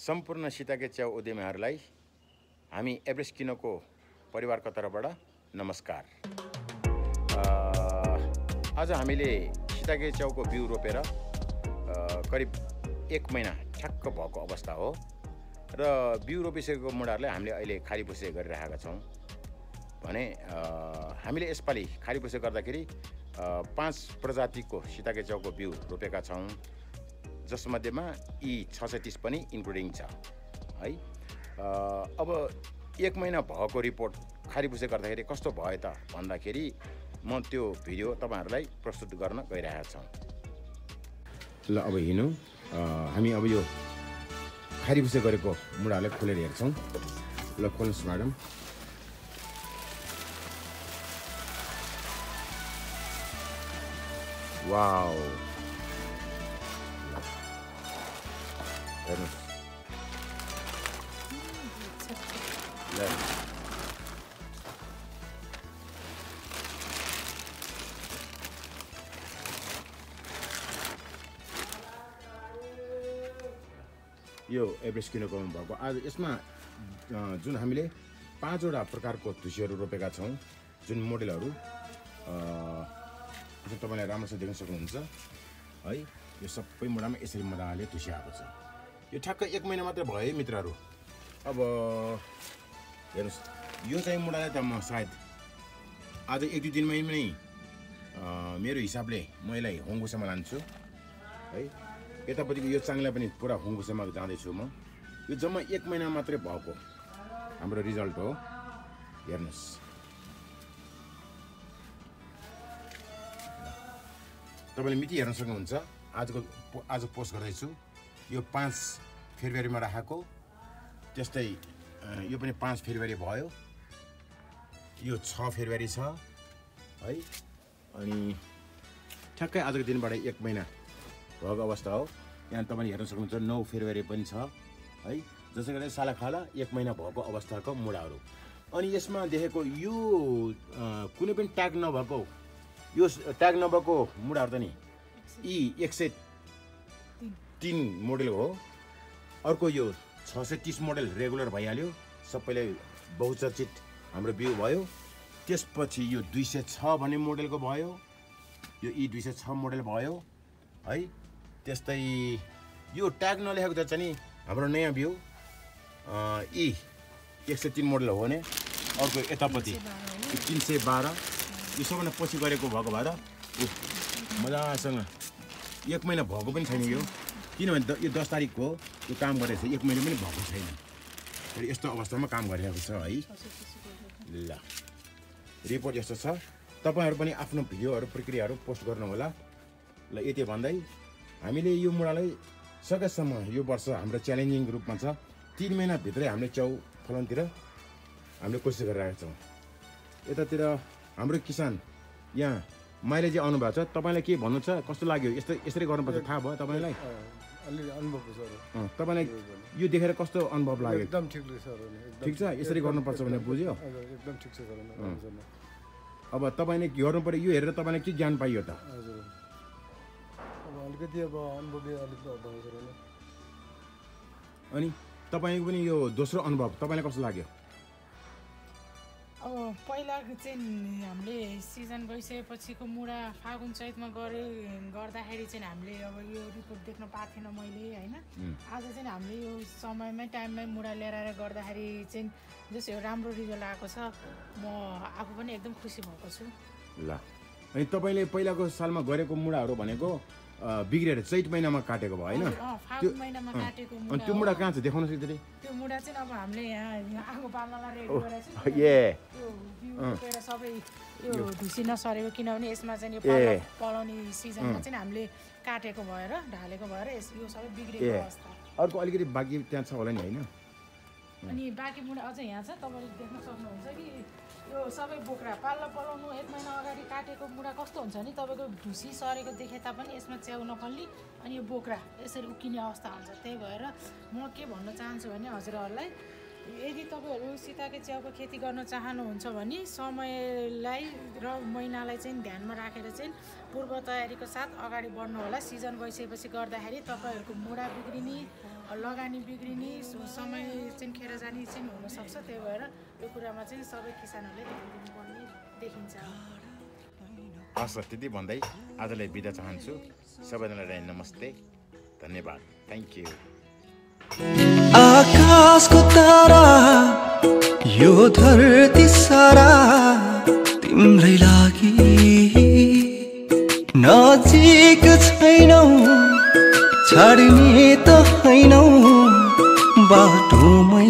सम्पूर्ण सीताके च्याउ उद्यमीहरूलाई हामी एभरेस्ट किनोको परिवारको तर्फबाट नमस्कार। आज हामीले सीताके च्याउको बिउ रोपेर करिब 1 महिना ठ्याक्क भएको अवस्था हो र बिउ रोपिसकेको मुढाहरूलाई हामीले अहिले खारीपुसे गरिरहेका छौँ भने हामीले यसपालि खारीपुसे गर्दाखेरि 5 प्रजातिको सीताके च्याउको बिउ रोपेका छौँ, जसमध्येमा यी 630 पनि इन्क्लुडिङ छ है। अब 1 महिना भएको रिपोर्ट खारीपुसे गर्दाखेरि कस्तो भयो त भन्दाखेरि म त्यो भिडियो तपाईहरुलाई प्रस्तुत गर्न गइरहेका छौँ। ल अब हिँडौँ, हामी अब यो खारीपुसे गरेको मुढालाई खोलेर हेर्छौँ। ल खोल्नुस् म्याडम। वाउ, हेर्नुस् ल यो एभरेस्ट किनोको भएको आज यसमा जुन हामीले 5 वटा प्रकारको धुसीहरू रोपेका छौँ, जुन मोडेलहरू जुन तपाईले राम्रोसँग देख्न सक्नुहुन्छ है। यो सबै मुढामा यसरी मजाले धुसी आएको छ। यो ठ्याक्क 1 महिना मात्र भयो है मित्रहरू। अब हेर्नुस्, यो चाहिँ मुढालाई त म सायद आज 1-2 दिनमै नै मेरो हिसाबले म यसलाई होङगुसेमा लान्छु है। यतापट्टिको यो चाङलाई पनि पुरा होङगुसेमा जाँदैछु म। यो जम्मा 1 महिना मात्रै भएको हाम्रो रिजल्ट हो। हेर्नुस्, तपाईले मिति हेर्न सक्नुहुन्छ। आज पोस्ट गर्दैछु। यो 5 फेब्रुअरीमा राखेको, त्यस्तै यो पनि 5 फेब्रुअरी भयो, यो 6 फेब्रुअरी छ है। अनि ठ्याक्कै आजको दिनबाट 1 महिना भएको अवस्था हो। यहाँ तपाईले हेर्न सक्नुहुन्छ 9 फेब्रुअरी पनि छ है। जसै गरी सालाखाला 1 महिना भएको अवस्थाको मुढाहरू। अनि यसमा देखेको यो कुनै पनि ट्याग नभएको, यो ट्याग नभएको मुढाहरू त नि यी 103 मोडेल हो। अर्को यो 630 मोडेल रेगुलर भइहाल्यो, सबैले बहुचर्चित हाम्रो बिउ भयो। त्यसपछि यो 206 भन्ने मोडेलको भयो, यो ई 206 मोडेल भयो है। त्यस्तै यो ट्याग नलेखेको त चाहिँ हाम्रो नयाँ बिउ ई 103 मोडेल हो भने। अर्को यतापट्टि 312, यो सबैभन्दा पछि गरेको भएको भएर मजासँग 1 महिना भएको पनि छैन यो, किनभने यो 10 तारिकको यो काम गरेको छ, 1 महिना पनि भएको छैन। फेरि यस्तो अवस्थामा काम गरिरहेको छ है। ल रिपोर्ट यस्तो छ। तपाईहरु पनि आफ्नो भिडियोहरू प्रक्रियाहरू पोस्ट गर्नु होला। ल यति भन्दै हामीले यो मुढालाई सकेसम्म यो वर्ष हाम्रो च्यालेन्जिङ रूपमा छ। 3 महिना भित्रै हामीले च्याउ फलनतिर हामीले कोसिस गरिरहेका छौँ। यतातिर हाम्रो किसान यहाँ माइलेज आउनु भएको छ। तपाईलाई के भन्नु छ, कस्तो लाग्यो? यसरी गर्नुपर्छ थाहा भयो तपाईलाई? अलि अनुभव छ सर। तपाईलाई यो देखेर कस्तो अनुभव लाग्यो? एकदम ठिक छ सर। ठिक छ, यसरी गर्नुपर्छ भने बुझ्यो? एकदम ठिक छ सर। अब तपाईले गर्नु पर्यो, यो हेरेर तपाईलाई के ज्ञान पाइयो त? हजुर, अब अलिकति अब अनुभव अलिक भयो सर। अनि तपाईको पनि यो दोस्रो अनुभव तपाईलाई कस्तो लाग्यो? अब पहिला चाहिँ हामीले सिजन गइसकेपछिको मुढा फागुन चैतमा गर्दाखेरि चाहिँ हामीले अब यो रिपोर्ट देख्न पाएको थिएन मैले होइन। आज चाहिँ हामीले यो समयमै टाइममै मुढा ल्याएर गर्दाखेरि चाहिँ जस्तो राम्रो रिजल्ट आएको छ। म आफू पनि एकदम खुसी भएको छु। ल अनि तपाईले पहिलाको सालमा गरेको मुढाहरू भनेको बिग्रेर चैत महिनामा काटेको भयो होइन? फागुन महिनामा काटेको मुढा। अनि त्यो मुढा कहाँ छ देखाउन सक्दै? त्यो मुढा चाहिँ अब हामीले यहाँ आगो बाल्नलाई रेडी गरेको छु। यो बिउ रोपेर सबै यो धुसी नसरेको, किनभने यसमा चाहिँ यो पलाउने सिजनमा चाहिँ हामीले काटेको भएर ढालेको भएर यो सबै बिग्रेको अवस्था। अर्को अलिकति बाँकी त्यहाँ छ होला नि होइन? अनि बाँकी मुढा अझ यहाँ छ, तपाईँले देख्न सक्नुहुन्छ कि यो सबै बोक्रा पलाउनु 1 महिना अगाडि काटेको मुढा कस्तो हुन्छ नि, तपाईँको धुसी सरेको देखे तापनि यसमा च्याउ नफल्ने अनि यो बोक्रा यसरी उक्किने अवस्था हुन्छ। त्यही भएर म के भन्न चाहन्छु भने हजुरहरूलाई, यदि तपाईहरु सीताके च्याउको खेती गर्न चाहनुहुन्छ भने समयलाई र महिनालाई चाहिँ ध्यानमा राखेर चाहिँ पूर्व तयारीको साथ अगाडि बढ्नु होला। सिजन गइसकेपछि गर्दाखेरि तपाईहरुको मुढा बिग्रिने लगानी बिग्रिने समय चाहिँ खेर जाने चाहिँ हुनसक्छ। त्यही भएर यो कुरामा चाहिँ सबै किसानहरूले ध्यान दिनुपर्ने देखिन्छ। हस् त्यति भन्दै आजलाई बिदा चाहन्छु। सबैजनालाई नमस्ते, धन्यवाद, थ्याङ्क यू। आकाशको तारा यो धरती सारा तिम्रै लागि नजिक छैनौ छाड्ने त हैनौ बाटोमै